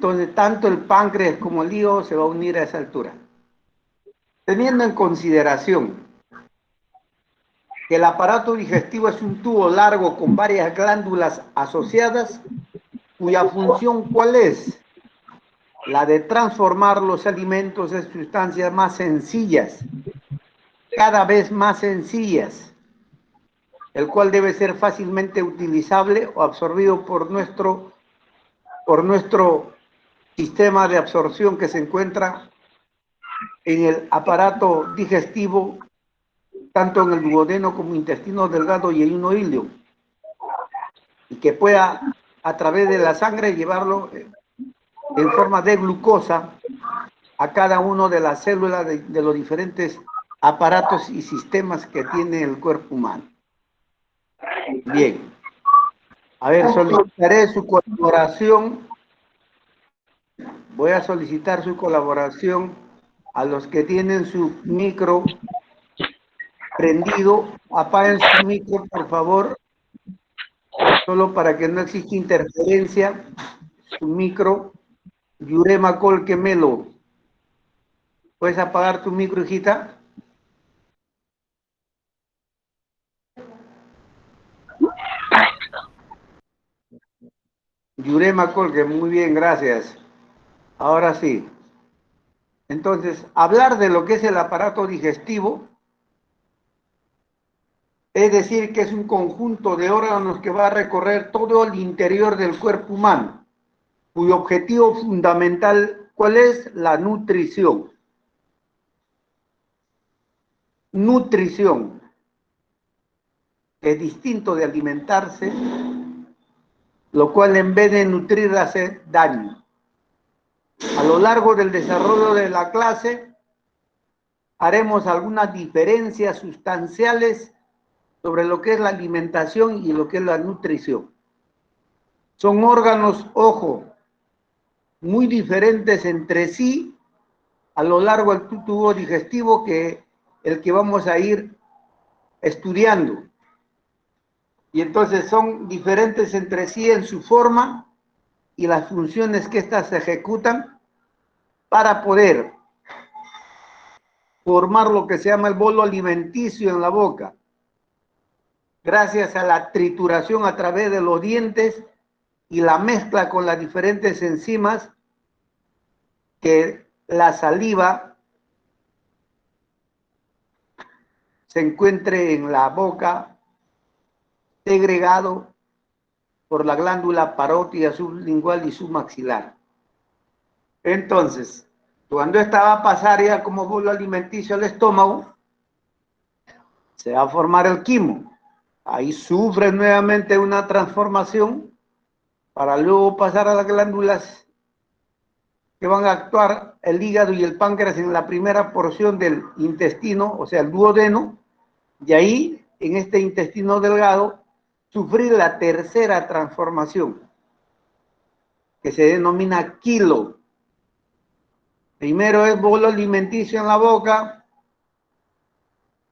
Entonces, tanto el páncreas como el hígado se va a unir a esa altura. Teniendo en consideración que el aparato digestivo es un tubo largo con varias glándulas asociadas, cuya función, ¿cuál es? La de transformar los alimentos en sustancias más sencillas, cada vez más sencillas, el cual debe ser fácilmente utilizable o absorbido por nuestro sistema de absorción que se encuentra en el aparato digestivo, tanto en el duodeno como intestino delgado y ayuno íleo, y que pueda a través de la sangre llevarlo en forma de glucosa a cada una de las células de los diferentes aparatos y sistemas que tiene el cuerpo humano. Bien, a ver, solicitaré su colaboración. Voy a solicitar su colaboración a los que tienen su micro prendido. Apaguen su micro, por favor, solo para que no exista interferencia. Su micro. Yurema Colquemelo. ¿Puedes apagar tu micro, hijita? Yurema Colque, muy bien, gracias. Ahora sí. Entonces, hablar de lo que es el aparato digestivo, es decir, que es un conjunto de órganos que va a recorrer todo el interior del cuerpo humano, cuyo objetivo fundamental, ¿cuál es? La nutrición. Nutrición, que es distinto de alimentarse, lo cual en vez de nutrir hace daño. A lo largo del desarrollo de la clase, haremos algunas diferencias sustanciales sobre lo que es la alimentación y lo que es la nutrición. Son órganos, ojo, muy diferentes entre sí a lo largo del tubo digestivo que el que vamos a ir estudiando. Y entonces son diferentes entre sí en su forma y las funciones que éstas se ejecutan para poder formar lo que se llama el bolo alimenticio en la boca, gracias a la trituración a través de los dientes y la mezcla con las diferentes enzimas que la saliva se encuentre en la boca, segregado por la glándula parótida sublingual y submaxilar. Entonces, cuando esta va a pasar ya como bolo alimenticio al estómago, se va a formar el quimo. Ahí sufre nuevamente una transformación para luego pasar a las glándulas que van a actuar el hígado y el páncreas en la primera porción del intestino, o sea, el duodeno, y ahí, en este intestino delgado, sufrir la tercera transformación, que se denomina quilo. Primero es bolo alimenticio en la boca,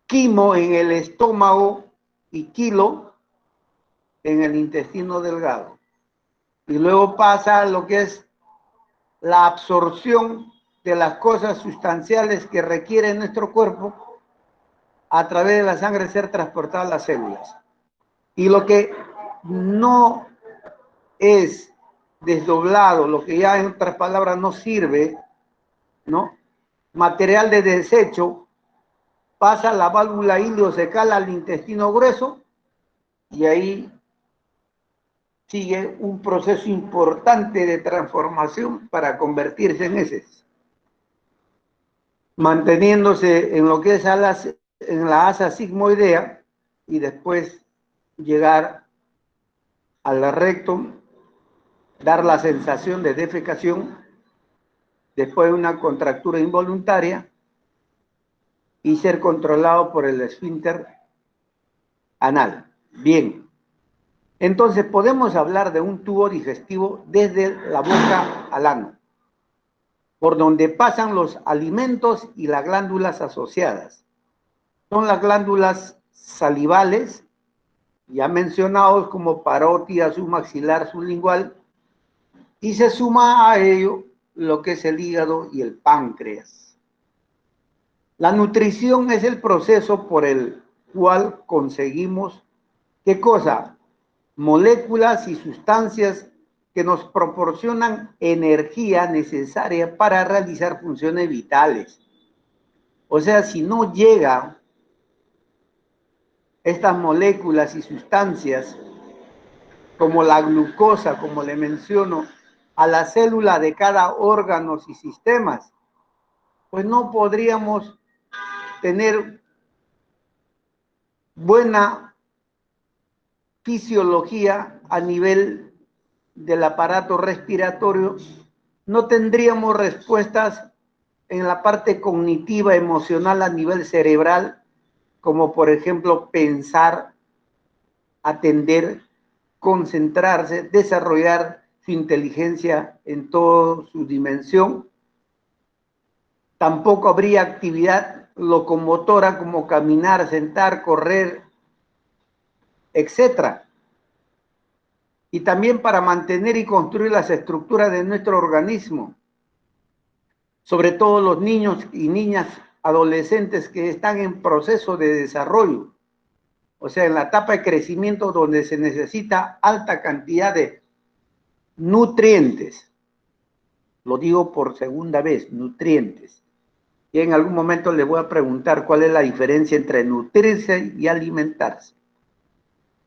quimo en el estómago y quilo en el intestino delgado. Y luego pasa lo que es la absorción de las cosas sustanciales que requiere nuestro cuerpo a través de la sangre ser transportada a las células. Y lo que no es desdoblado, lo que ya en otras palabras no sirve, ¿no? Material de desecho, pasa la válvula ileocecal al intestino grueso y ahí sigue un proceso importante de transformación para convertirse en heces, manteniéndose en lo que es en la asa sigmoidea y después llegar al recto, dar la sensación de defecación, después de una contractura involuntaria y ser controlado por el esfínter anal. Bien, entonces podemos hablar de un tubo digestivo desde la boca al ano, por donde pasan los alimentos y las glándulas asociadas. Son las glándulas salivales, ya mencionados como parótida, submaxilar, sublingual, Y se suma a ello lo que es el hígado y el páncreas. La nutrición es el proceso por el cual conseguimos, ¿qué cosa? Moléculas y sustancias que nos proporcionan energía necesaria para realizar funciones vitales. O sea, si no llegan estas moléculas y sustancias, como la glucosa, como le menciono, a la célula de cada órgano y sistemas, pues no podríamos tener buena fisiología a nivel del aparato respiratorio, no tendríamos respuestas en la parte cognitiva, emocional a nivel cerebral, como por ejemplo pensar, atender, concentrarse, desarrollar su inteligencia en toda su dimensión. Tampoco habría actividad locomotora como caminar, sentar, correr, etcétera. Y también para mantener y construir las estructuras de nuestro organismo, sobre todo los niños y niñas adolescentes que están en proceso de desarrollo, o sea, en la etapa de crecimiento donde se necesita alta cantidad de nutrientes. Lo digo por segunda vez, nutrientes. Y en algún momento les voy a preguntar cuál es la diferencia entre nutrirse y alimentarse.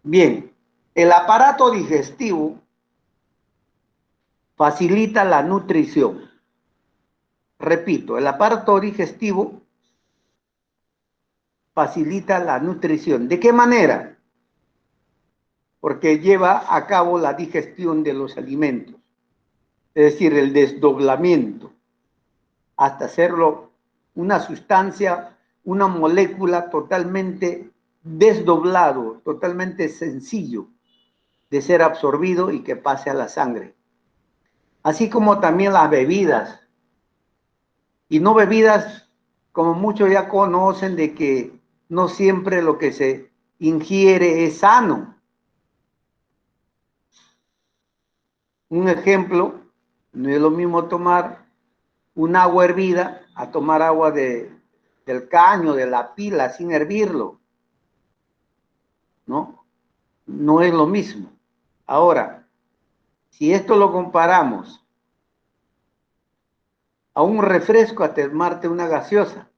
Bien, el aparato digestivo facilita la nutrición. Repito, el aparato digestivo facilita la nutrición. ¿De qué manera? Porque lleva a cabo la digestión de los alimentos, es decir, el desdoblamiento, hasta hacerlo una sustancia, una molécula totalmente desdoblado, totalmente sencillo de ser absorbido y que pase a la sangre. Así como también las bebidas, y no bebidas como muchos ya conocen de que no siempre lo que se ingiere es sano. Un ejemplo, no es lo mismo tomar un agua hervida a tomar agua del caño, de la pila, sin hervirlo, ¿no? No es lo mismo. Ahora, si esto lo comparamos a un refresco, a tomarte una gaseosa,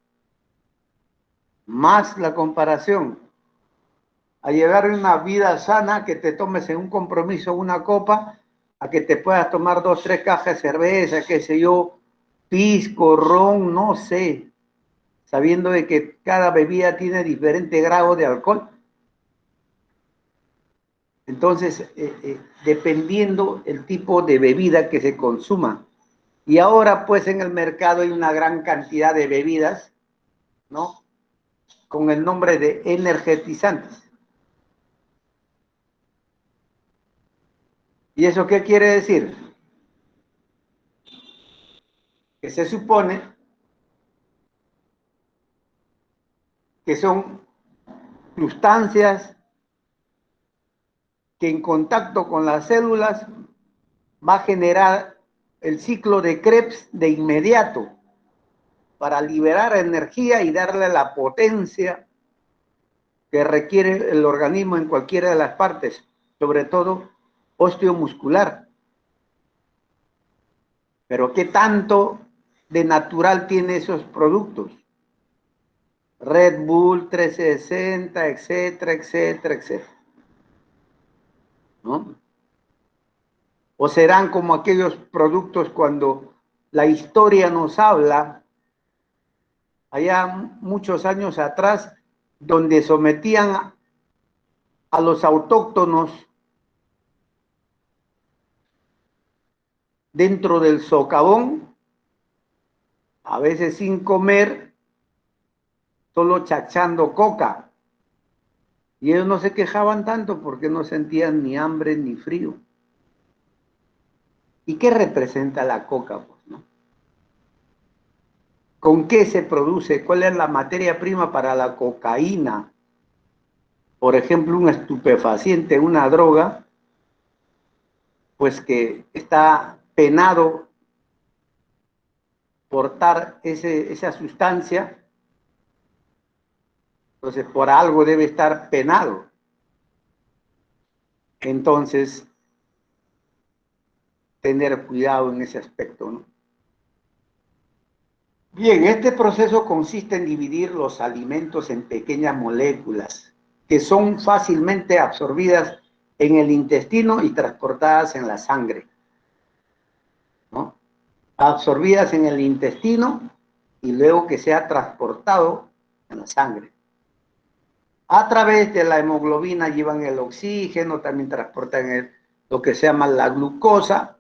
más la comparación a llevar una vida sana, que te tomes en un compromiso una copa, a que te puedas tomar 2, 3 cajas de cerveza, qué sé yo, pisco, ron, no sé, sabiendo de que cada bebida tiene diferente grado de alcohol. Entonces, dependiendo el tipo de bebida que se consuma. Y ahora, pues, en el mercado hay una gran cantidad de bebidas, ¿no? Con el nombre de energetizantes. ¿Y eso qué quiere decir? Que se supone que son sustancias que en contacto con las células va a generar el ciclo de Krebs de inmediato para liberar energía y darle la potencia que requiere el organismo en cualquiera de las partes, sobre todo osteomuscular. Pero ¿qué tanto de natural tiene esos productos? Red Bull, 360, etcétera, etcétera, etcétera, ¿no? O serán como aquellos productos cuando la historia nos habla, allá muchos años atrás, donde sometían a los autóctonos dentro del socavón, a veces sin comer, solo chachando coca. Y ellos no se quejaban tanto porque no sentían ni hambre ni frío. ¿Y qué representa la coca? Pues, ¿no? ¿Con qué se produce? ¿Cuál es la materia prima para la cocaína? Por ejemplo, un estupefaciente, una droga, pues que está penado portar esa sustancia, entonces por algo debe estar penado. Entonces, tener cuidado en ese aspecto, ¿no? Bien, este proceso consiste en dividir los alimentos en pequeñas moléculas que son fácilmente absorbidas en el intestino y transportadas en la sangre, ¿no? Absorbidas en el intestino y luego que sea transportado en la sangre. A través de la hemoglobina llevan el oxígeno, también transportan lo que se llama la glucosa,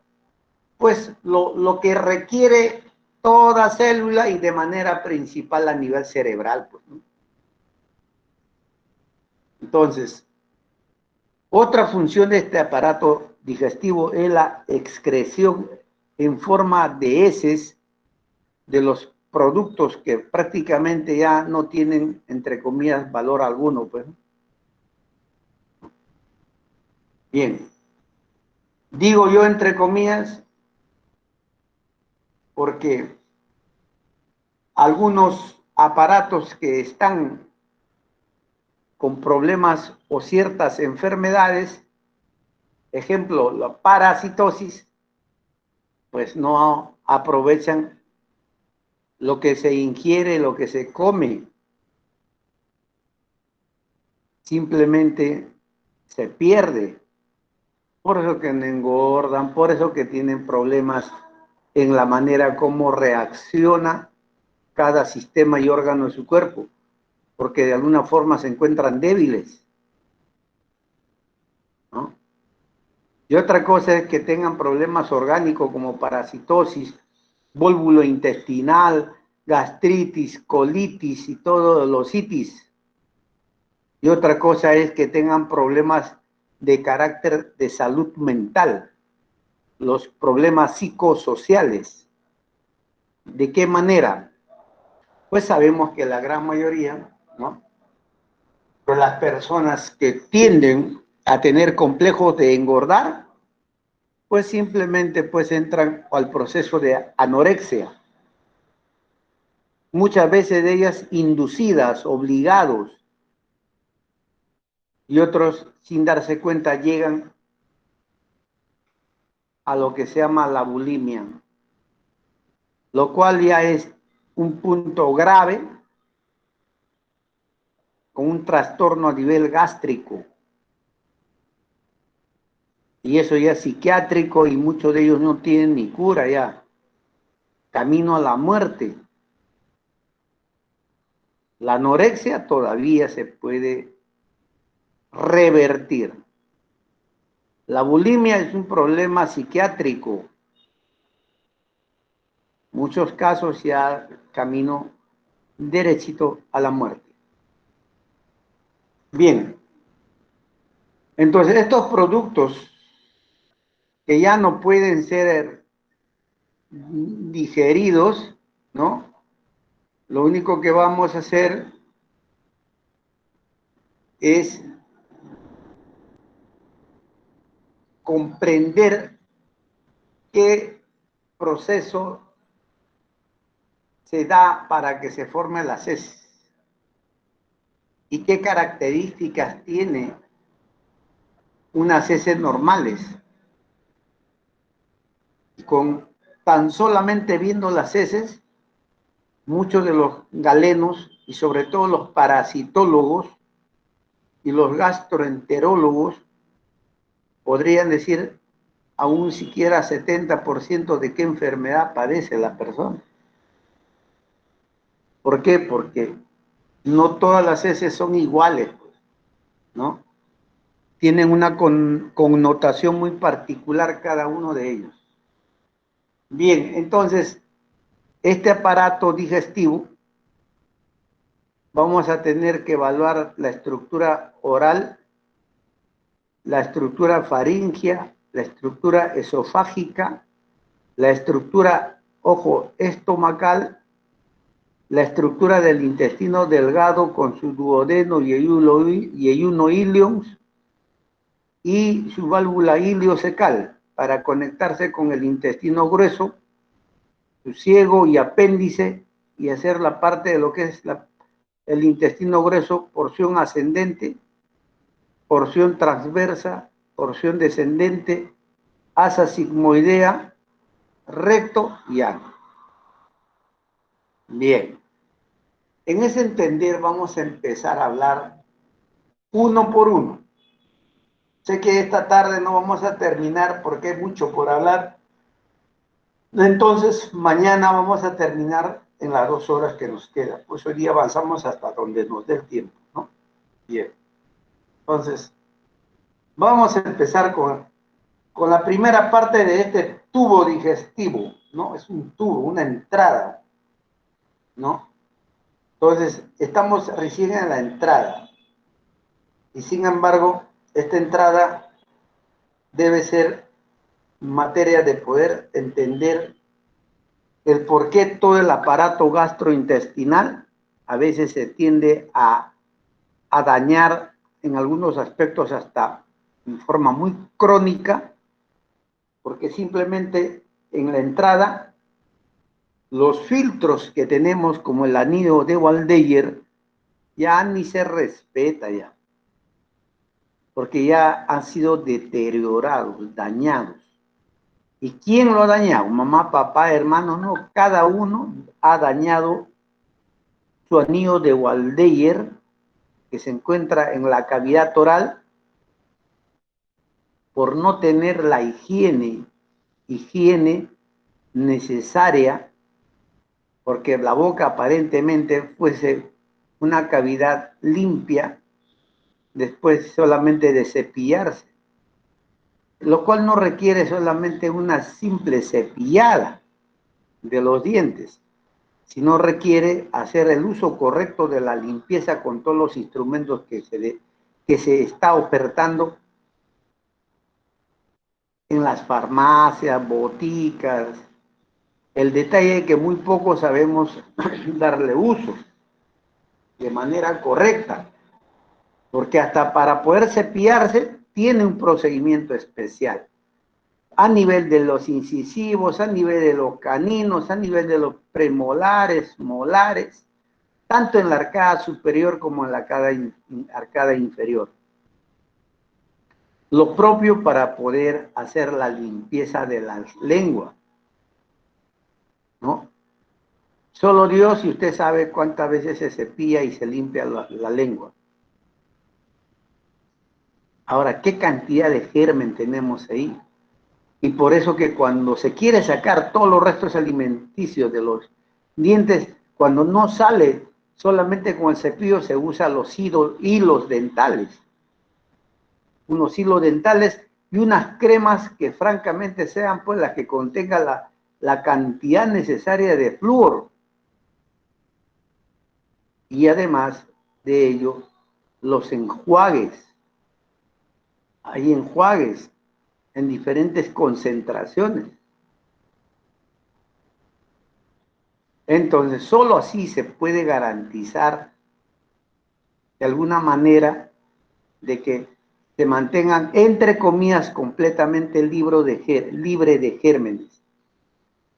pues lo que requiere toda célula y de manera principal a nivel cerebral, pues, ¿no? Entonces, otra función de este aparato digestivo es la excreción en forma de heces de los productos que prácticamente ya no tienen, entre comillas, valor alguno, pues. Bien, digo yo entre comillas porque algunos aparatos que están con problemas o ciertas enfermedades, ejemplo, la parasitosis, pues no aprovechan lo que se ingiere, lo que se come. Simplemente se pierde. Por eso que no engordan, por eso que tienen problemas en la manera como reacciona cada sistema y órgano de su cuerpo, porque de alguna forma se encuentran débiles, ¿no? Y otra cosa es que tengan problemas orgánicos como parasitosis, vólvulo intestinal, gastritis, colitis y todo, los itis. Y otra cosa es que tengan problemas de carácter de salud mental, los problemas psicosociales. ¿De qué manera? Pues sabemos que la gran mayoría, ¿no?, de las personas que tienden a tener complejos de engordar, pues simplemente pues entran al proceso de anorexia. Muchas veces de ellas inducidas, obligados, y otros sin darse cuenta llegan a lo que se llama la bulimia, lo cual ya es un punto grave con un trastorno a nivel gástrico. Y eso ya es psiquiátrico y muchos de ellos no tienen ni cura ya. Camino a la muerte. La anorexia todavía se puede revertir. La bulimia es un problema psiquiátrico. Muchos casos ya camino derechito a la muerte. Bien. Entonces, estos productos que ya no pueden ser digeridos, ¿no? Lo único que vamos a hacer es comprender qué proceso se da para que se formen las heces y qué características tiene unas heces normales. Con tan solamente viendo las heces, muchos de los galenos y sobre todo los parasitólogos y los gastroenterólogos podrían decir aún siquiera 70% de qué enfermedad padece la persona. ¿Por qué? Porque no todas las heces son iguales, ¿no? Tienen una connotación muy particular cada uno de ellos. Bien, entonces, este aparato digestivo, vamos a tener que evaluar la estructura oral, la estructura faríngea, la estructura esofágica, la estructura, ojo, estomacal, la estructura del intestino delgado con su duodeno y yeyuno ilions y su válvula iliocecal. para conectarse con el intestino grueso, su ciego y apéndice, y hacer la parte de lo que es el intestino grueso, porción ascendente, porción transversa, porción descendente, asa sigmoidea, recto y ano. Bien, en ese entender vamos a empezar a hablar uno por uno. Sé que esta tarde no vamos a terminar porque hay mucho por hablar. Entonces, mañana vamos a terminar en las 2 horas que nos quedan. Pues hoy día avanzamos hasta donde nos dé el tiempo, ¿no? Bien. Entonces, vamos a empezar con la primera parte de este tubo digestivo, ¿no? Es un tubo, una entrada, ¿no? Entonces, estamos recién en la entrada. Y sin embargo, esta entrada debe ser materia de poder entender el por qué todo el aparato gastrointestinal a veces se tiende a dañar en algunos aspectos hasta en forma muy crónica, porque simplemente en la entrada los filtros que tenemos como el anillo de Waldeyer ya ni se respeta ya, porque ya han sido deteriorados, dañados. ¿Y quién lo ha dañado? Mamá, papá, hermano, no. Cada uno ha dañado su anillo de Waldeyer, que se encuentra en la cavidad oral, por no tener la higiene necesaria, porque la boca aparentemente fuese una cavidad limpia, después solamente de cepillarse, lo cual no requiere solamente una simple cepillada de los dientes, sino requiere hacer el uso correcto de la limpieza con todos los instrumentos que se está ofertando en las farmacias, boticas. El detalle es que muy poco sabemos darle uso de manera correcta, porque hasta para poder cepillarse tiene un procedimiento especial, a nivel de los incisivos, a nivel de los caninos, a nivel de los premolares, molares, tanto en la arcada superior como en la arcada inferior. Lo propio para poder hacer la limpieza de la lengua, ¿no? Solo Dios y usted sabe cuántas veces se cepilla y se limpia la lengua. Ahora, ¿qué cantidad de germen tenemos ahí? Y por eso que cuando se quiere sacar todos los restos alimenticios de los dientes, cuando no sale solamente con el cepillo, se usa los hilos dentales. Unos hilos dentales y unas cremas que francamente sean pues las que contengan la cantidad necesaria de flúor. Y además de ello, los enjuagues. Hay enjuagues en diferentes concentraciones. Entonces, solo así se puede garantizar de alguna manera de que se mantengan, entre comillas, completamente libre de gérmenes.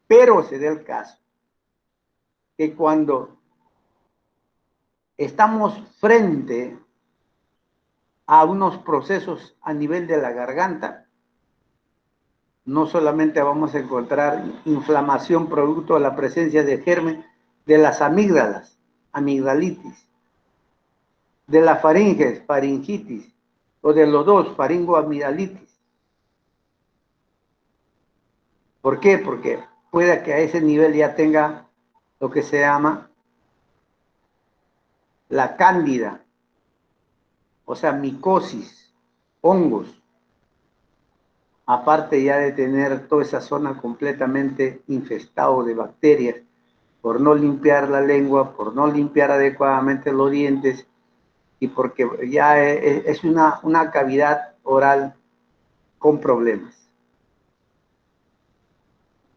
Pero se da el caso que cuando estamos frente a unos procesos a nivel de la garganta, no solamente vamos a encontrar inflamación producto de la presencia de germen de las amígdalas, amigdalitis, de la faringe, faringitis, o de los dos, faringoamigdalitis. ¿Por qué? Porque puede que a ese nivel ya tenga lo que se llama la cándida, o sea, micosis, hongos, aparte ya de tener toda esa zona completamente infestado de bacterias, por no limpiar la lengua, por no limpiar adecuadamente los dientes, y porque ya es una cavidad oral con problemas.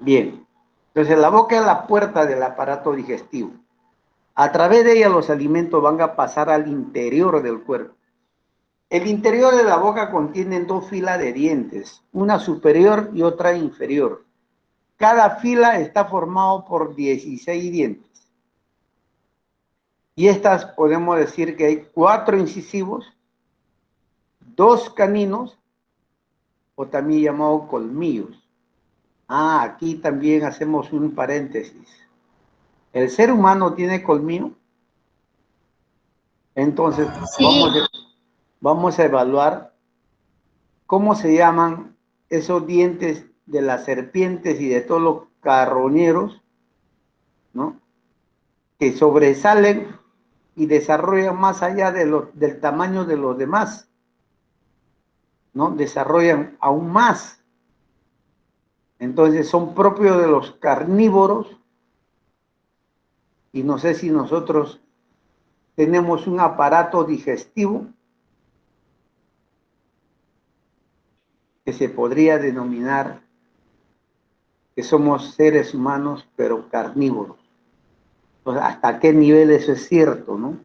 Bien, entonces la boca es la puerta del aparato digestivo. A través de ella los alimentos van a pasar al interior del cuerpo. El interior de la boca contiene dos filas de dientes, una superior y otra inferior. Cada fila está formado por 16 dientes. Y estas podemos decir que hay 4 incisivos, 2 caninos, o también llamados colmillos. Aquí también hacemos un paréntesis. ¿El ser humano tiene colmillo? Entonces, Sí, vamos a evaluar cómo se llaman esos dientes de las serpientes y de todos los carroñeros, ¿no? Que sobresalen y desarrollan más allá del tamaño de los demás, ¿no? Desarrollan aún más. Entonces son propios de los carnívoros y no sé si nosotros tenemos un aparato digestivo que se podría denominar que somos seres humanos pero carnívoros. Entonces, ¿hasta qué nivel eso es cierto, no?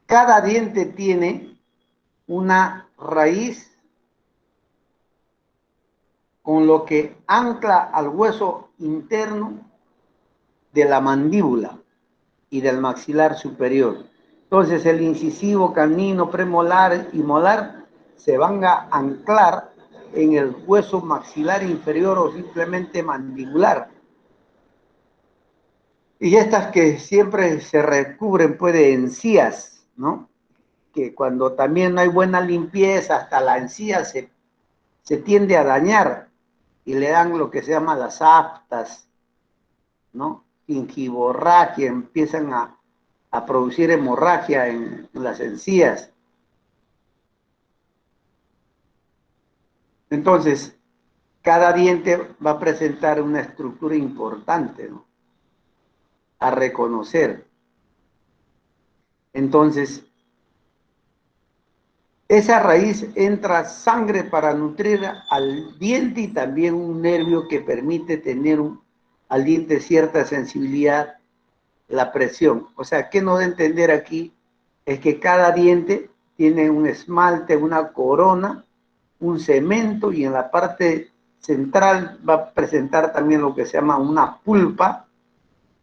Cada diente tiene una raíz con lo que ancla al hueso interno de la mandíbula y del maxilar superior. Entonces el incisivo, canino, premolar y molar se van a anclar en el hueso maxilar inferior o simplemente mandibular. Y estas que siempre se recubren pues de encías, ¿no? Que cuando también no hay buena limpieza, hasta la encía se tiende a dañar y le dan lo que se llama las aftas, ¿no? Gingivorragia, empiezan a producir hemorragia en las encías. Entonces, cada diente va a presentar una estructura importante, ¿no? A reconocer. Entonces, esa raíz entra sangre para nutrir al diente y también un nervio que permite tener al diente cierta sensibilidad, la presión. O sea, ¿qué nos da a entender aquí? Es que cada diente tiene un esmalte, una corona, un cemento y en la parte central va a presentar también lo que se llama una pulpa,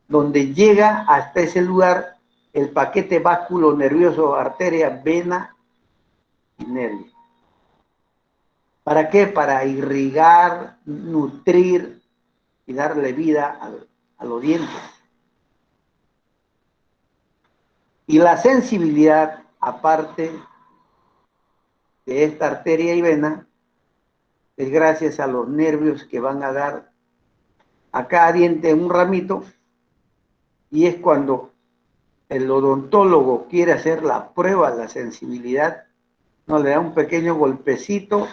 donde llega hasta ese lugar el paquete básculo nervioso, arteria, vena y nervio. ¿Para qué? Para irrigar, nutrir y darle vida a los dientes. Y la sensibilidad, aparte de esta arteria y vena, es gracias a los nervios que van a dar a cada diente un ramito, y es cuando el odontólogo quiere hacer la prueba de la sensibilidad, no le da un pequeño golpecito,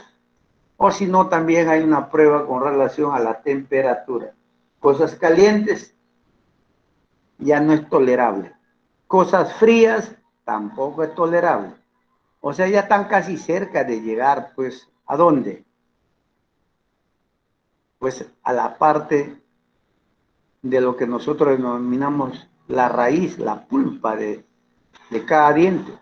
o si no, también hay una prueba con relación a la temperatura. Cosas calientes ya no es tolerable. Cosas frías tampoco es tolerable. O sea, ya están casi cerca de llegar, pues, ¿a dónde? Pues a la parte de lo que nosotros denominamos la raíz, la pulpa de cada diente.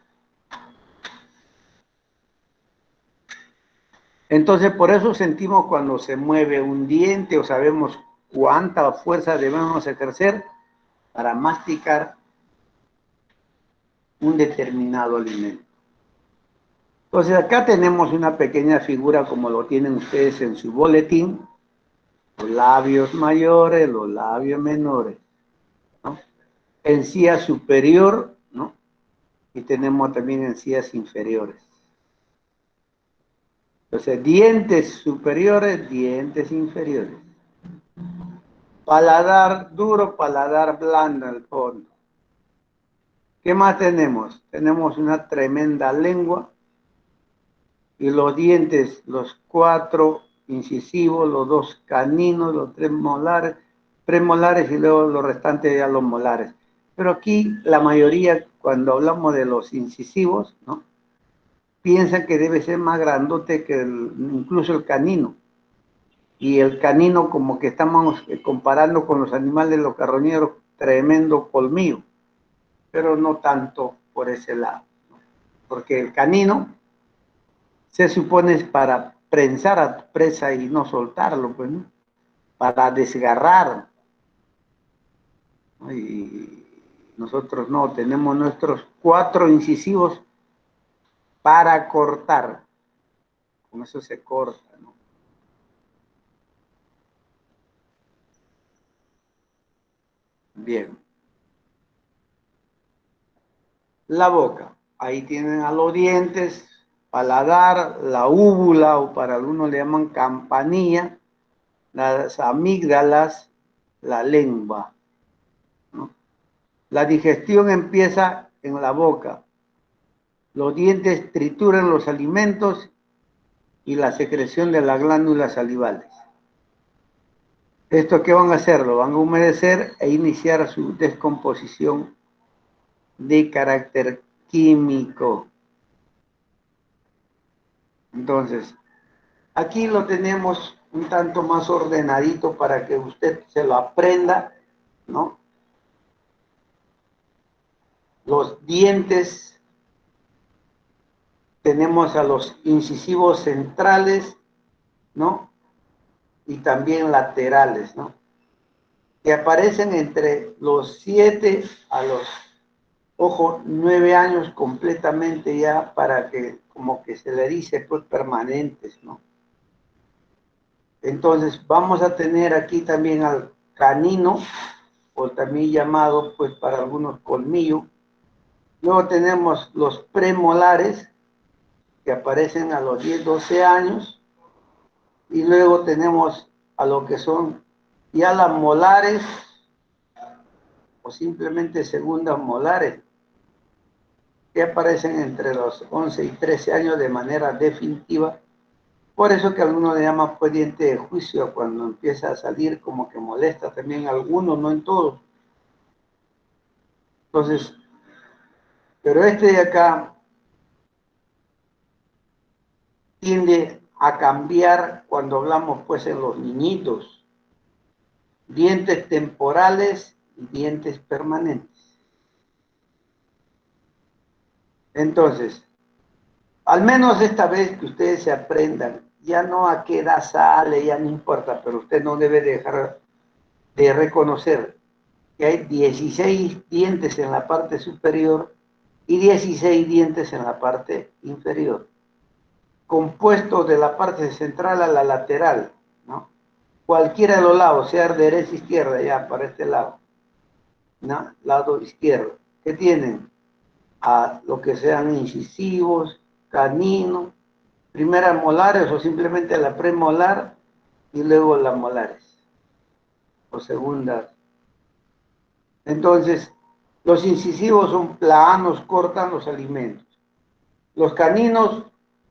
Entonces, por eso sentimos cuando se mueve un diente o sabemos cuánta fuerza debemos ejercer para masticar un determinado alimento. Entonces, acá tenemos una pequeña figura como lo tienen ustedes en su boletín, los labios mayores, los labios menores, ¿no? Encía superior, ¿no? Y tenemos también encías inferiores. Entonces, dientes superiores, dientes inferiores. Paladar duro, paladar blando al fondo. ¿Qué más tenemos? Tenemos una tremenda lengua y los dientes, los 4 incisivos, los 2 caninos, los 3 molares, premolares y luego los restantes ya los molares. Pero aquí la mayoría, cuando hablamos de los incisivos, ¿no? Piensan que debe ser más grandote que incluso el canino. Y el canino, como que estamos comparando con los animales, los carroñeros, tremendo colmillo, pero no tanto por ese lado, ¿no? Porque el canino Se supone es para prensar a tu presa y no soltarlo, pues, ¿no? Para desgarrar. ¿No? Y nosotros no, tenemos nuestros 4 incisivos para cortar. Con eso se corta, ¿no? Bien. La boca. Ahí tienen a los dientes, paladar, la úvula, o para algunos le llaman campanilla, las amígdalas, la lengua, ¿no? La digestión empieza en la boca. Los dientes trituran los alimentos y la secreción de las glándulas salivales. ¿Esto qué van a hacer? Lo van a humedecer e iniciar su descomposición de carácter químico. Entonces, aquí lo tenemos un tanto más ordenadito para que usted se lo aprenda, ¿no? Los dientes, tenemos a los incisivos centrales, ¿no? Y también laterales, ¿no? Que aparecen entre los 7 a los, ojo, 9 años completamente ya para que, como que se le dice, pues permanentes, ¿no? Entonces, vamos a tener aquí también al canino, o también llamado, pues para algunos, colmillo. Luego tenemos los premolares, que aparecen a los 10, 12 años. Y luego tenemos a lo que son ya las molares, o simplemente segundas molares, que aparecen entre los 11 y 13 años de manera definitiva. Por eso que algunos le llaman pues diente de juicio, cuando empieza a salir como que molesta también a algunos, no en todos. Entonces, pero este de acá tiende a cambiar cuando hablamos pues en los niñitos. Dientes temporales y dientes permanentes. Entonces, al menos esta vez que ustedes se aprendan, ya no a qué edad sale, ya no importa, pero usted no debe dejar de reconocer que hay 16 dientes en la parte superior y 16 dientes en la parte inferior, compuestos de la parte central a la lateral, ¿no? Cualquiera de los lados, sea derecha o izquierda, ya para este lado, ¿no? Lado izquierdo, que tienen a lo que sean incisivos, caninos, primeras molares o simplemente la premolar y luego las molares o segundas. Entonces, los incisivos son planos, cortan los alimentos. Los caninos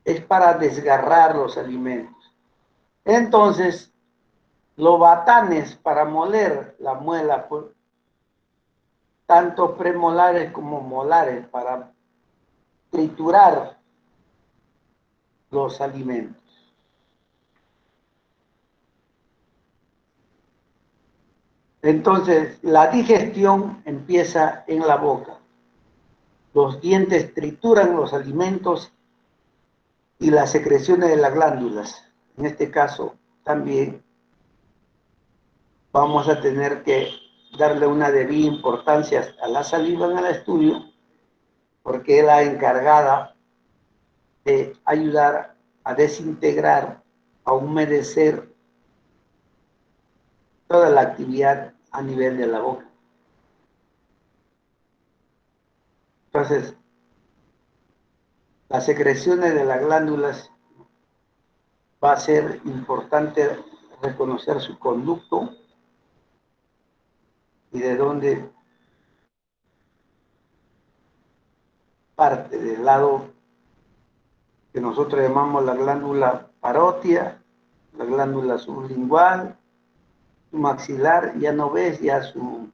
es para desgarrar los alimentos. Entonces, los batanes para moler la muela, pues, tanto premolares como molares, para triturar los alimentos. Entonces, la digestión empieza en la boca. Los dientes trituran los alimentos y las secreciones de las glándulas. En este caso, también vamos a tener que darle una debida importancia a la saliva en el estudio, porque es la encargada de ayudar a desintegrar, a humedecer toda la actividad a nivel de la boca. Entonces, las secreciones de las glándulas va a ser importante reconocer su conducto y de dónde parte, del lado que nosotros llamamos la glándula parótida, la glándula sublingual, su maxilar, ya no ves ya su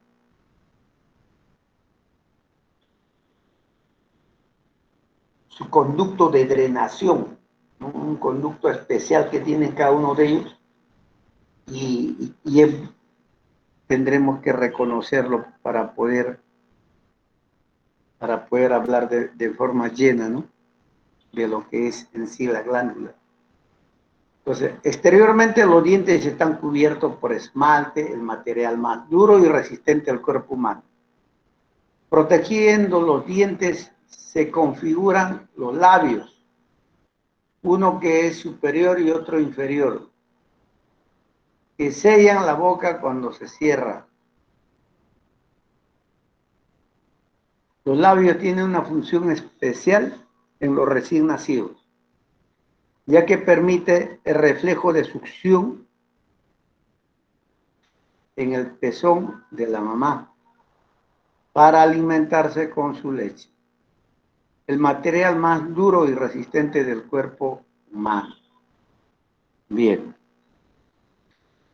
conducto de drenación, ¿no? Un conducto especial que tiene cada uno de ellos y tendremos que reconocerlo para poder hablar de forma llena, ¿no? de lo que es en sí la glándula. Entonces, exteriormente los dientes están cubiertos por esmalte, el material más duro y resistente al cuerpo humano. Protegiendo los dientes se configuran los labios, uno que es superior y otro inferior, que sellan la boca cuando se cierra. Los labios tienen una función especial en los recién nacidos, ya que permite el reflejo de succión en el pezón de la mamá para alimentarse con su leche, el material más duro y resistente del cuerpo humano. Bien.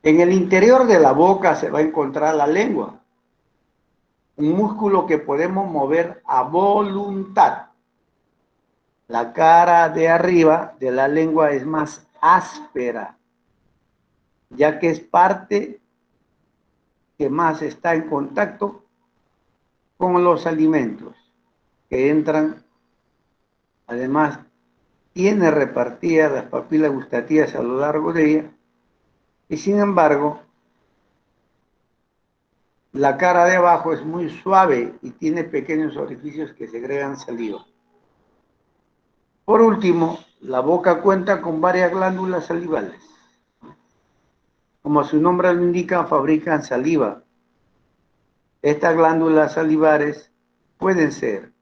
En el interior de la boca se va a encontrar la lengua, un músculo que podemos mover a voluntad. La cara de arriba de la lengua es más áspera, ya que es parte que más está en contacto con los alimentos que entran. Además, tiene repartidas las papilas gustativas a lo largo de ella y sin embargo, la cara de abajo es muy suave y tiene pequeños orificios que segregan saliva. Por último, la boca cuenta con varias glándulas salivales. Como su nombre lo indica, fabrican saliva. Estas glándulas salivares pueden ser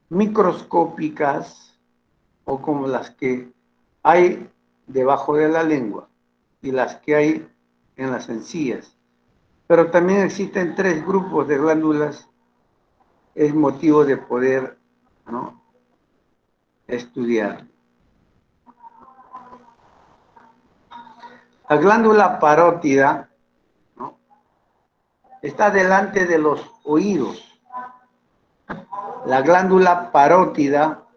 microscópicas o como las que hay debajo de la lengua y las que hay en las encías. Pero también existen 3 grupos de glándulas, es motivo de poder, ¿no?, estudiar. La glándula parótida, ¿no?, está delante de los oídos. La glándula parótida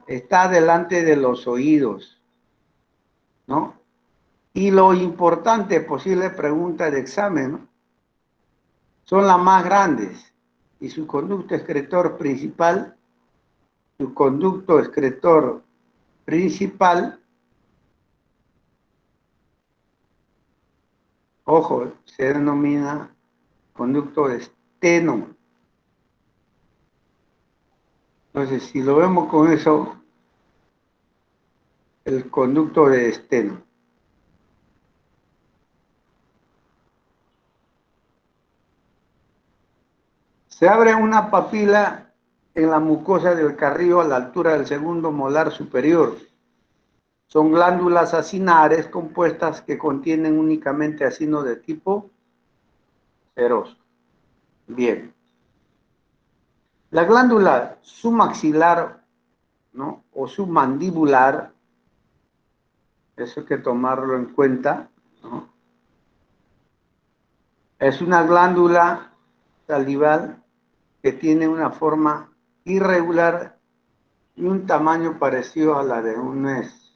está delante de los oídos, ¿no? Y lo importante, posible pregunta de examen, ¿no?, son las más grandes y su conducto excretor principal, ojo, se denomina conducto esteno. Entonces, si lo vemos con eso, el conducto de esteno. Se abre una papila en la mucosa del carrillo a la altura del segundo molar superior. Son glándulas acinares compuestas que contienen únicamente acino de tipo seroso. Bien. La glándula submaxilar, ¿no?, o submandibular, eso hay que tomarlo en cuenta, ¿no?, es una glándula salival que tiene una forma irregular y un tamaño parecido a la de un nuez.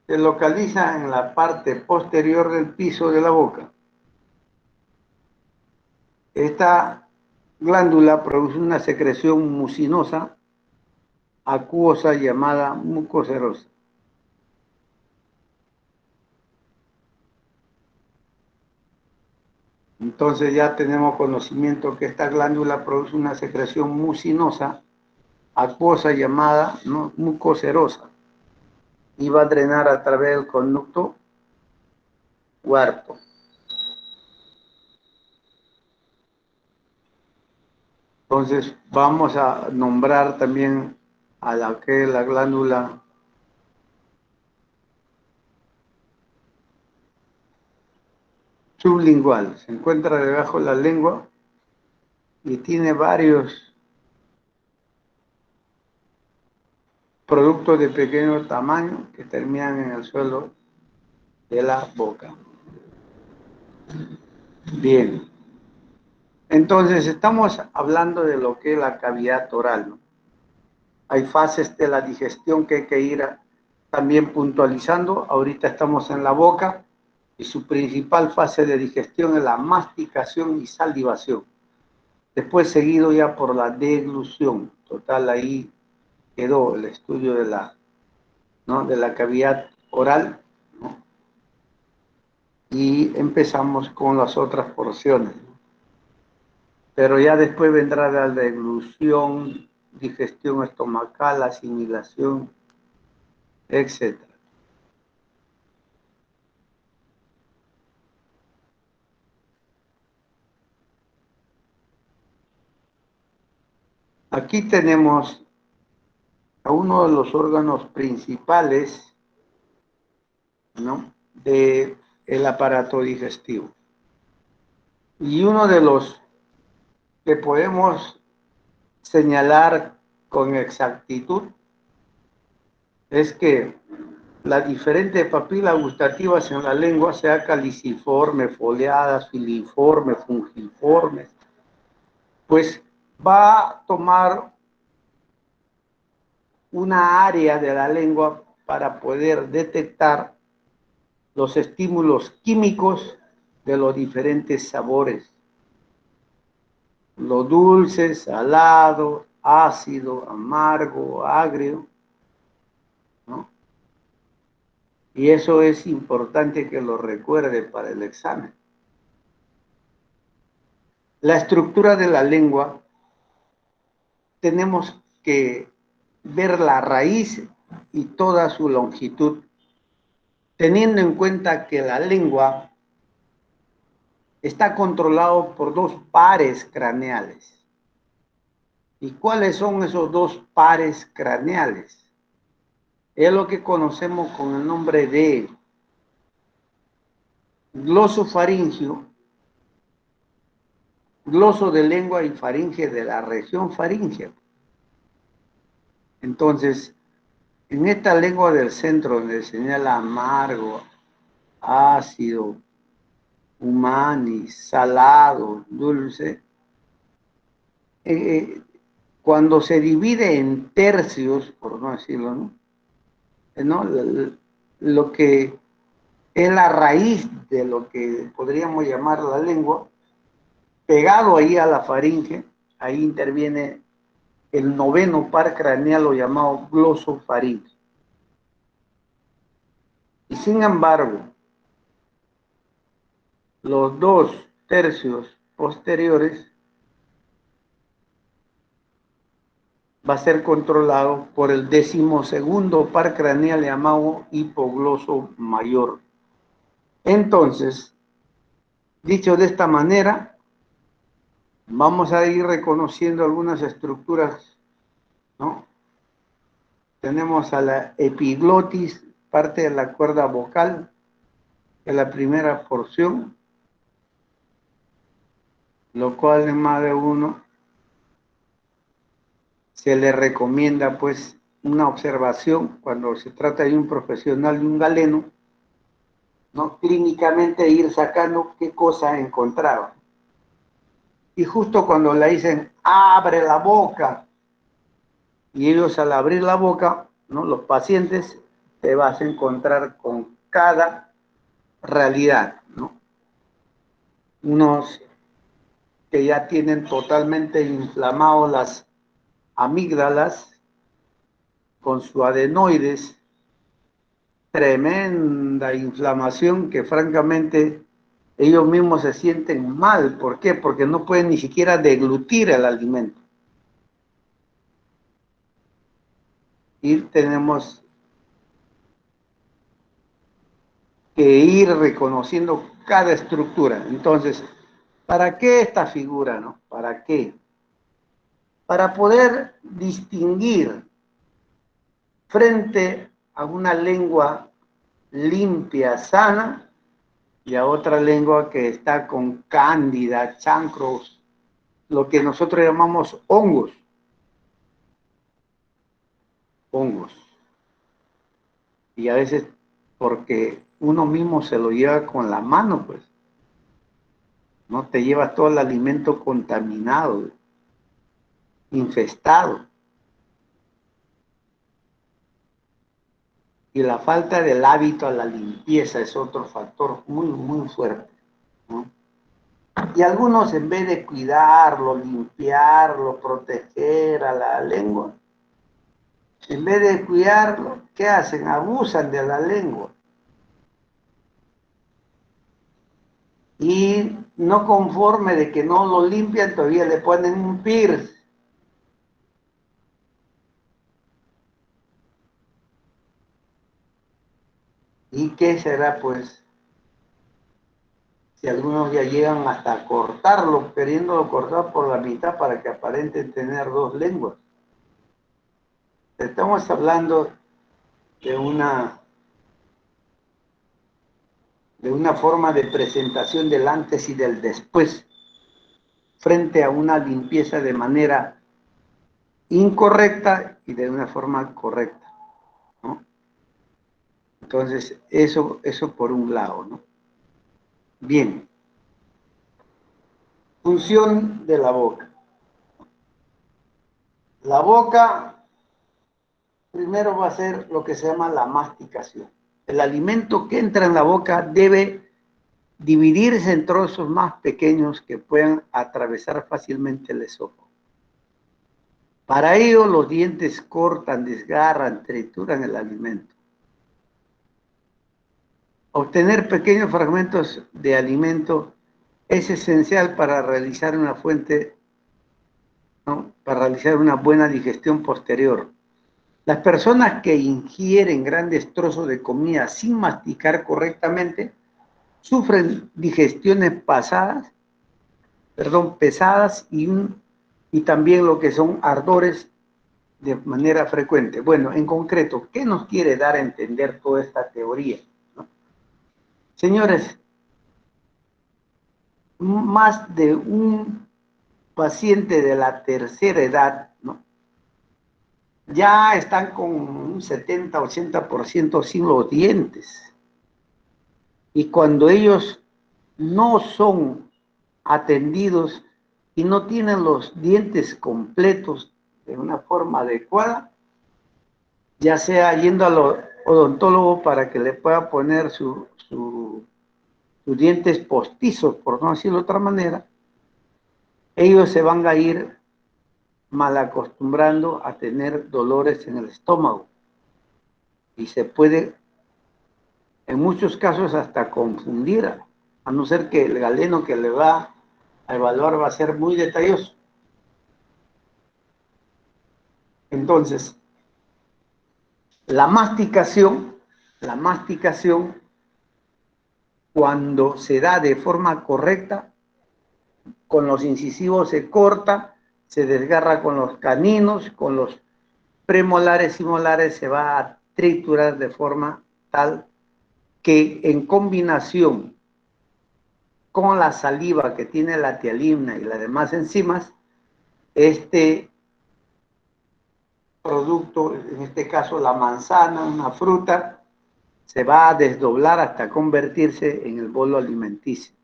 Se localiza en la parte posterior del piso de la boca. Esta glándula produce una secreción mucinosa acuosa llamada mucocerosa. Entonces ya tenemos conocimiento que esta glándula produce una secreción mucinosa acuosa llamada, ¿no?, mucocerosa, y va a drenar a través del conducto huerto. Entonces vamos a nombrar también a la que es la glándula sublingual. Se encuentra debajo de la lengua y tiene varios productos de pequeño tamaño que terminan en el suelo de la boca. Bien. Entonces, estamos hablando de lo que es la cavidad oral, ¿no? Hay fases de la digestión que hay que ir también puntualizando. Ahorita estamos en la boca y su principal fase de digestión es la masticación y salivación. después seguido ya por la deglución. Total, ahí quedó el estudio de la, ¿no?, de la cavidad oral, ¿no? Y empezamos con las otras porciones. Pero ya después vendrá la deglución, digestión estomacal, asimilación, etcétera. Aquí tenemos a uno de los órganos principales, ¿no?, de el aparato digestivo. Y uno de los que podemos señalar con exactitud es que las diferentes papilas gustativas en la lengua, sea caliciforme, foliadas, filiforme, fungiformes, pues va a tomar una área de la lengua para poder detectar los estímulos químicos de los diferentes sabores. Lo dulce, salado, ácido, amargo, agrio, ¿no? Y eso es importante que lo recuerde para el examen. La estructura de la lengua, tenemos que ver la raíz y toda su longitud, teniendo en cuenta que la lengua está controlado por dos pares craneales. ¿Y cuáles son esos dos pares craneales? Es lo que conocemos con el nombre de glosofaringio, gloso de lengua y faringe de la región faríngea. Entonces, en esta lengua del centro, donde señala amargo, ácido, humanis, salado, dulce, cuando se divide en tercios, por no decirlo, ¿no?, ¿no?, lo que es la raíz de lo que podríamos llamar la lengua, pegado ahí a la faringe, ahí interviene el noveno par craneal, o llamado glosofaringe. Y sin embargo, los dos tercios posteriores va a ser controlado por el decimosegundo par craneal, llamado hipogloso mayor. Entonces, dicho de esta manera, vamos a ir reconociendo algunas estructuras, ¿no? Tenemos a la epiglotis, parte de la cuerda vocal, de la primera porción, lo cual en más de uno se le recomienda pues una observación cuando se trata de un profesional, de un galeno, ¿no?, clínicamente ir sacando qué cosa encontraba. Y justo cuando le dicen, abre la boca, y ellos al abrir la boca, ¿no?, los pacientes, te vas a encontrar con cada realidad, ¿no? Unos que ya tienen totalmente inflamados las amígdalas con su adenoides, tremenda inflamación que francamente ellos mismos se sienten mal. ¿Por qué? Porque no pueden ni siquiera deglutir el alimento. Y tenemos que ir reconociendo cada estructura. Entonces, ¿para qué esta figura, no? ¿Para qué? Para poder distinguir frente a una lengua limpia, sana, y a otra lengua que está con cándida, chancros, lo que nosotros llamamos hongos. Hongos. Y a veces porque uno mismo se lo lleva con la mano, pues, no te llevas todo el alimento contaminado, infestado. Y la falta del hábito a la limpieza es otro factor muy, muy fuerte, ¿no? Y algunos, en vez de cuidarlo, limpiarlo, proteger a la lengua, en vez de cuidarlo, ¿qué hacen? Abusan de la lengua. Y no conforme de que no lo limpian, todavía le ponen un piercing. ¿Y qué será, pues? Si algunos ya llegan hasta cortarlo, queriéndolo cortar por la mitad para que aparenten tener dos lenguas. Estamos hablando de una forma de presentación del antes y del después, frente a una limpieza de manera incorrecta y de una forma correcta, ¿no? Entonces, eso por un lado, ¿no? Bien. Función de la boca. La boca primero va a ser lo que se llama la masticación. El alimento que entra en la boca debe dividirse en trozos más pequeños que puedan atravesar fácilmente el esófago. Para ello, los dientes cortan, desgarran, trituran el alimento. Obtener pequeños fragmentos de alimento es esencial para realizar una fuente, ¿no? Para realizar una buena digestión posterior. Las personas que ingieren grandes trozos de comida sin masticar correctamente sufren digestiones pesadas y también lo que son ardores de manera frecuente. Bueno, en concreto, ¿qué nos quiere dar a entender toda esta teoría? ¿No? Señores, más de un paciente de la tercera edad, ¿no? Ya están con un 70-80% sin los dientes. Y cuando ellos no son atendidos y no tienen los dientes completos de una forma adecuada, ya sea yendo al odontólogo para que le pueda poner sus dientes postizos, por no decirlo de otra manera, ellos se van a ir mal acostumbrando a tener dolores en el estómago y se puede en muchos casos hasta confundir, a no ser que el galeno que le va a evaluar va a ser muy detalloso. Entonces, la masticación, cuando se da de forma correcta, con los incisivos se corta, se desgarra con los caninos, con los premolares y molares se va a triturar de forma tal que en combinación con la saliva que tiene la tialina y las demás enzimas, este producto, en este caso la manzana, una fruta, se va a desdoblar hasta convertirse en el bolo alimenticio.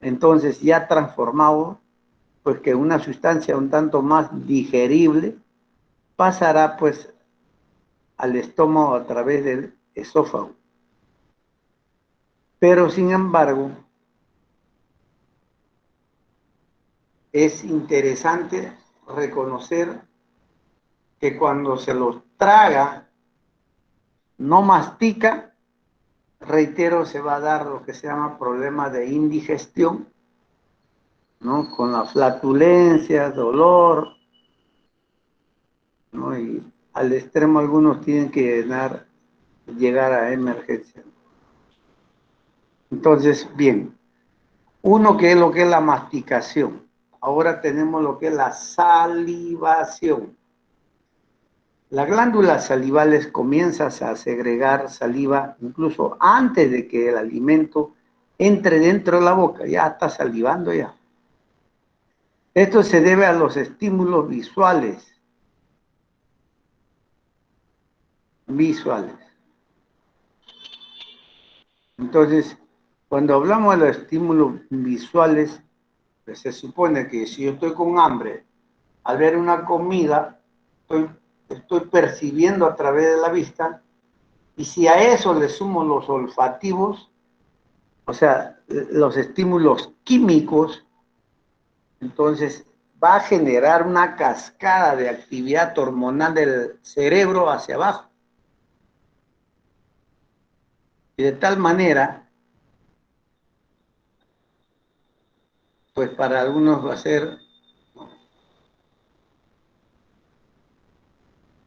Entonces, ya transformado, pues que una sustancia un tanto más digerible pasará pues al estómago a través del esófago. Pero sin embargo, es interesante reconocer que cuando se los traga, no mastica, reitero, se va a dar lo que se llama problema de indigestión, ¿no? Con la flatulencia, dolor, ¿no? Y al extremo algunos tienen que llegar a emergencia. Entonces, bien, uno que es lo que es la masticación. Ahora tenemos lo que es la salivación. Las glándulas salivales comienzan a segregar saliva incluso antes de que el alimento entre dentro de la boca. Ya está salivando ya. Esto se debe a los estímulos visuales. Entonces, cuando hablamos de los estímulos visuales, pues se supone que si yo estoy con hambre, al ver una comida, estoy percibiendo a través de la vista, y si a eso le sumo los olfativos, o sea, los estímulos químicos, entonces va a generar una cascada de actividad hormonal del cerebro hacia abajo. Y de tal manera, pues para algunos va a ser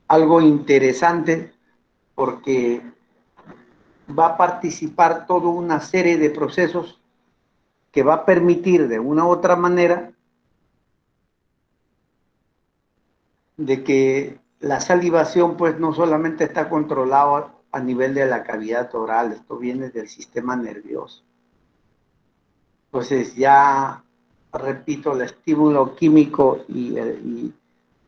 algo interesante porque va a participar toda una serie de procesos que va a permitir de una u otra manera de que la salivación pues no solamente está controlada a nivel de la cavidad oral, esto viene del sistema nervioso. Entonces ya, repito, el estímulo químico y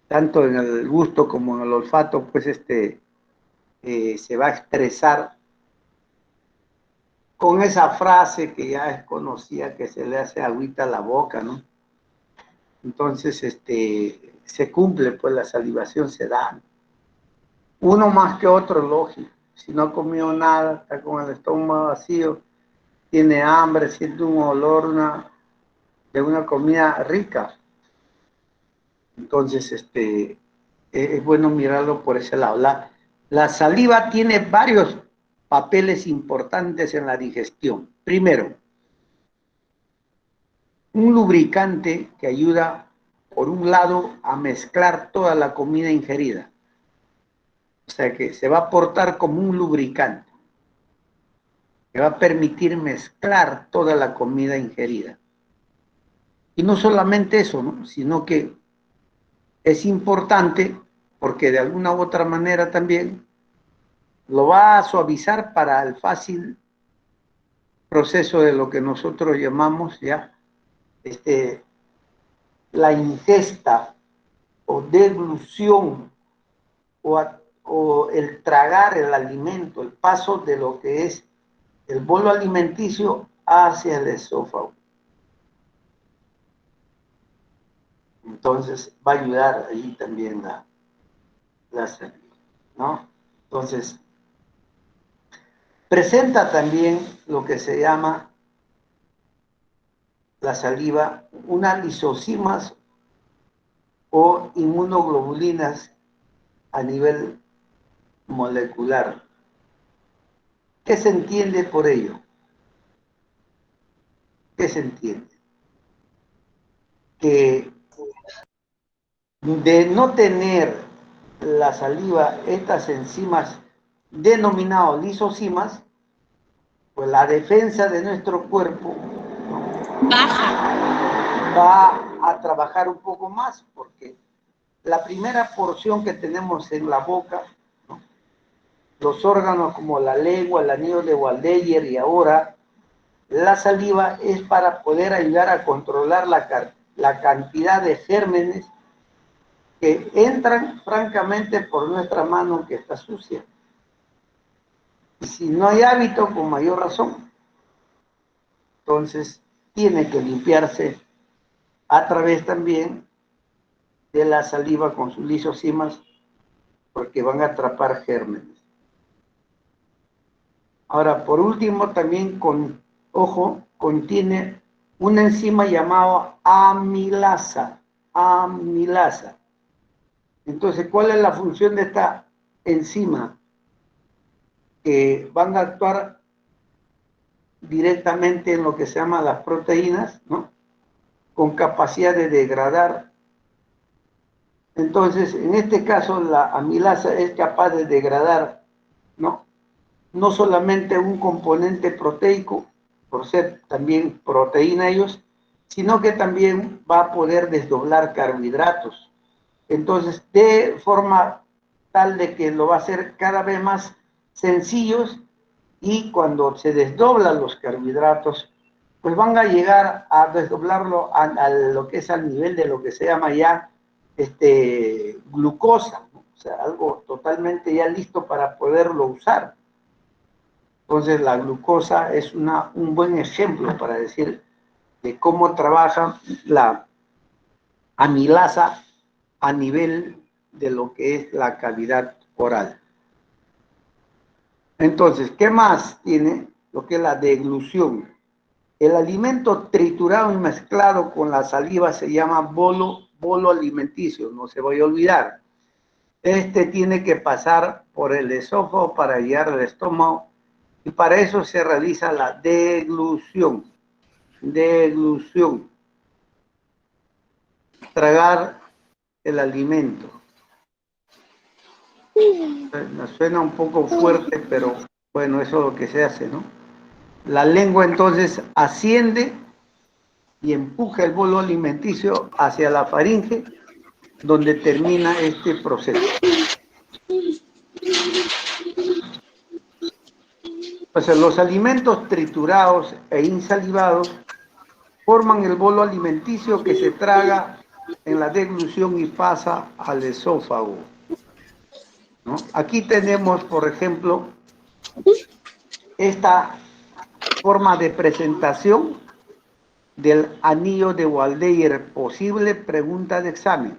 tanto en el gusto como en el olfato, pues se va a expresar con esa frase que ya es conocida, que se le hace agüita a la boca, ¿no? Entonces, se cumple, pues la salivación se da. Uno más que otro, lógico. Si no ha comido nada, está con el estómago vacío, tiene hambre, siente un olor de una comida rica. Entonces, es bueno mirarlo por ese lado. La saliva tiene varios papeles importantes en la digestión. Primero, un lubricante que ayuda, por un lado, a mezclar toda la comida ingerida. O sea que se va a portar como un lubricante, que va a permitir mezclar toda la comida ingerida. Y no solamente eso, ¿no? Sino que es importante porque de alguna u otra manera también lo va a suavizar para el fácil proceso de lo que nosotros llamamos ya la ingesta o deglución o el tragar el alimento, el paso de lo que es el bolo alimenticio hacia el esófago. Entonces va a ayudar ahí también la saliva, ¿no? Entonces, presenta también lo que se llama la saliva, unas lisocimas o inmunoglobulinas a nivel molecular. ¿Qué se entiende por ello? ¿Qué se entiende? Que de no tener la saliva estas enzimas denominadas lisocimas, pues la defensa de nuestro cuerpo va a trabajar un poco más, porque la primera porción que tenemos en la boca, ¿no? Los órganos como la lengua, el anillo de Waldeyer y ahora la saliva es para poder ayudar a controlar la cantidad de gérmenes que entran francamente por nuestra mano que está sucia. Y si no hay hábito, con mayor razón. Entonces, tiene que limpiarse a través también de la saliva con sus lisocimas, porque van a atrapar gérmenes. Ahora, por último, también contiene una enzima llamada amilasa. Amilasa. Entonces, ¿cuál es la función de esta enzima? Que van a actuar directamente en lo que se llama las proteínas, ¿no? Con capacidad de degradar. Entonces, en este caso, la amilasa es capaz de degradar, ¿no? No solamente un componente proteico, por ser también proteína ellos, sino que también va a poder desdoblar carbohidratos. Entonces, de forma tal de que lo va a hacer cada vez más sencillos y cuando se desdoblan los carbohidratos, pues van a llegar a desdoblarlo a lo que es al nivel de lo que se llama ya glucosa, ¿no? O sea, algo totalmente ya listo para poderlo usar. Entonces, la glucosa es un buen ejemplo para decir de cómo trabaja la amilasa a nivel de lo que es la cavidad oral. Entonces, ¿qué más tiene lo que es la deglución? El alimento triturado y mezclado con la saliva se llama bolo alimenticio, no se vaya a olvidar. Este tiene que pasar por el esófago para llegar al estómago y para eso se realiza la deglución. Deglución. Tragar el alimento. Me suena un poco fuerte, pero bueno, eso es lo que se hace, ¿no? La lengua entonces asciende y empuja el bolo alimenticio hacia la faringe, donde termina este proceso. O sea, los alimentos triturados e insalivados forman el bolo alimenticio que se traga en la deglución y pasa al esófago, ¿no? Aquí tenemos, por ejemplo, esta forma de presentación del anillo de Waldeyer, posible pregunta de examen.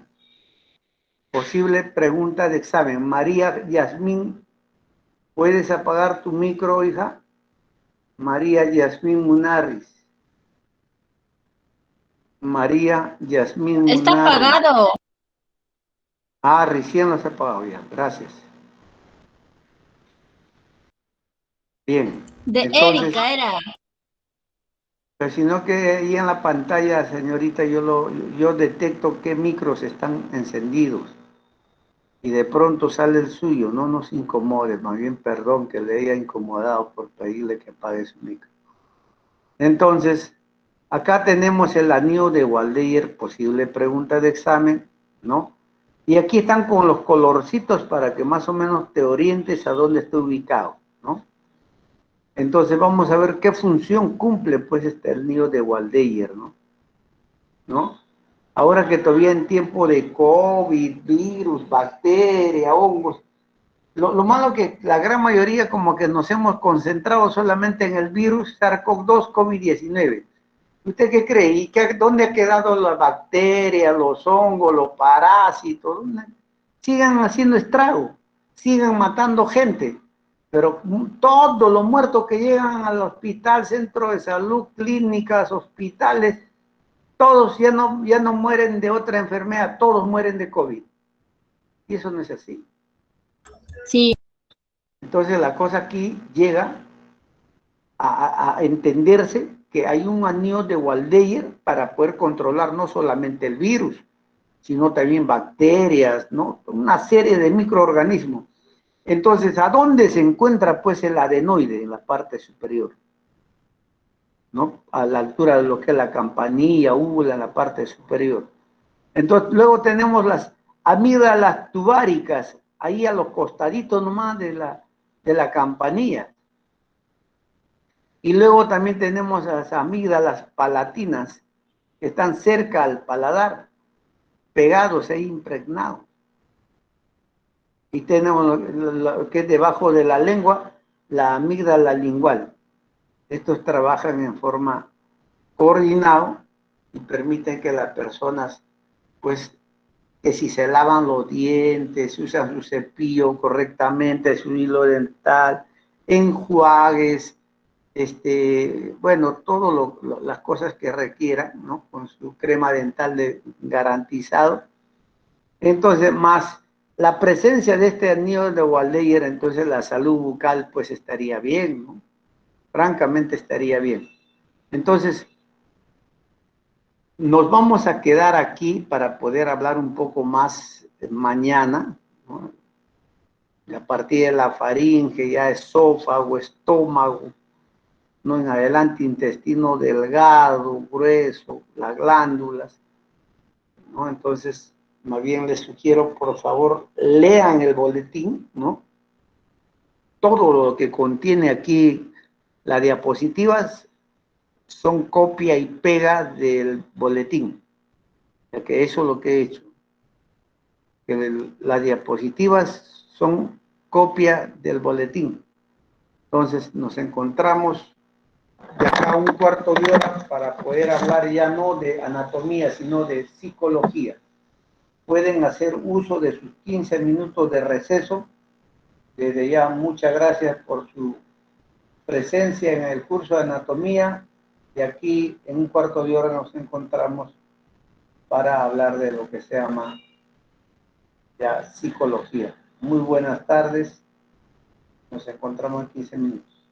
Posible pregunta de examen. María Yasmín, ¿puedes apagar tu micro, hija? María Yasmín Munarriz. María Yasmín Está Munarriz. apagado. Ah, recién lo has apagado ya. Gracias. Bien. De Entonces, Erika era. pues sino que ahí en la pantalla, señorita, yo detecto qué micros están encendidos. Y de pronto sale el suyo, no nos incomode, más bien perdón que le haya incomodado por pedirle que apague su micro. Entonces, acá tenemos el anillo de Waldeyer, posible pregunta de examen, ¿no? Y aquí están con los colorcitos para que más o menos te orientes a dónde está ubicado, ¿no? Entonces vamos a ver qué función cumple pues este anillo de Waldeyer, ¿no? ¿No? Ahora que todavía en tiempo de COVID, virus, bacteria, hongos, lo malo que la gran mayoría como que nos hemos concentrado solamente en el virus SARS-CoV-2, COVID-19. ¿Usted qué cree? ¿Y dónde ha quedado las bacterias, los hongos, los parásitos? Sigan haciendo estrago, sigan matando gente, pero todos los muertos que llegan al hospital, centro de salud, clínicas, hospitales, todos ya no mueren de otra enfermedad, todos mueren de COVID. Y eso no es así. Sí. Entonces la cosa aquí llega a entenderse que hay un anillo de Waldeyer para poder controlar no solamente el virus, sino también bacterias, ¿no? Una serie de microorganismos. Entonces, ¿a dónde se encuentra pues el adenoide? En la parte superior, ¿no? A la altura de lo que es la campanilla, úvula, en la parte superior. Entonces, luego tenemos las amígdalas tubáricas, ahí a los costaditos nomás de la campanilla. Y luego también tenemos las amígdalas palatinas, que están cerca al paladar, pegados e impregnados. Y tenemos lo que es debajo de la lengua, la amígdala lingual. Estos trabajan en forma coordinada y permiten que las personas, pues, que si se lavan los dientes, usan su cepillo correctamente, su hilo dental, enjuagues, bueno, todas las cosas que requieran, ¿no? Con su crema dental garantizado. Entonces, más la presencia de este anillo de Waldeyer, entonces la salud bucal pues estaría bien, ¿no? Francamente estaría bien. Entonces, nos vamos a quedar aquí para poder hablar un poco más mañana, ¿no? A partir de la faringe, ya esófago, estómago, ¿no? En adelante intestino delgado, grueso, las glándulas, ¿no? Entonces, más bien les sugiero, por favor, lean el boletín, ¿no? Todo lo que contiene aquí las diapositivas son copia y pega del boletín. Ya que eso es lo que he hecho. Que las diapositivas son copia del boletín. Entonces nos encontramos de acá a un cuarto de hora para poder hablar ya no de anatomía, sino de psicología. Pueden hacer uso de sus 15 minutos de receso. Desde ya, muchas gracias por su presencia en el curso de anatomía. Y aquí en un cuarto de hora nos encontramos para hablar de lo que se llama ya psicología. Muy buenas tardes. Nos encontramos en 15 minutos.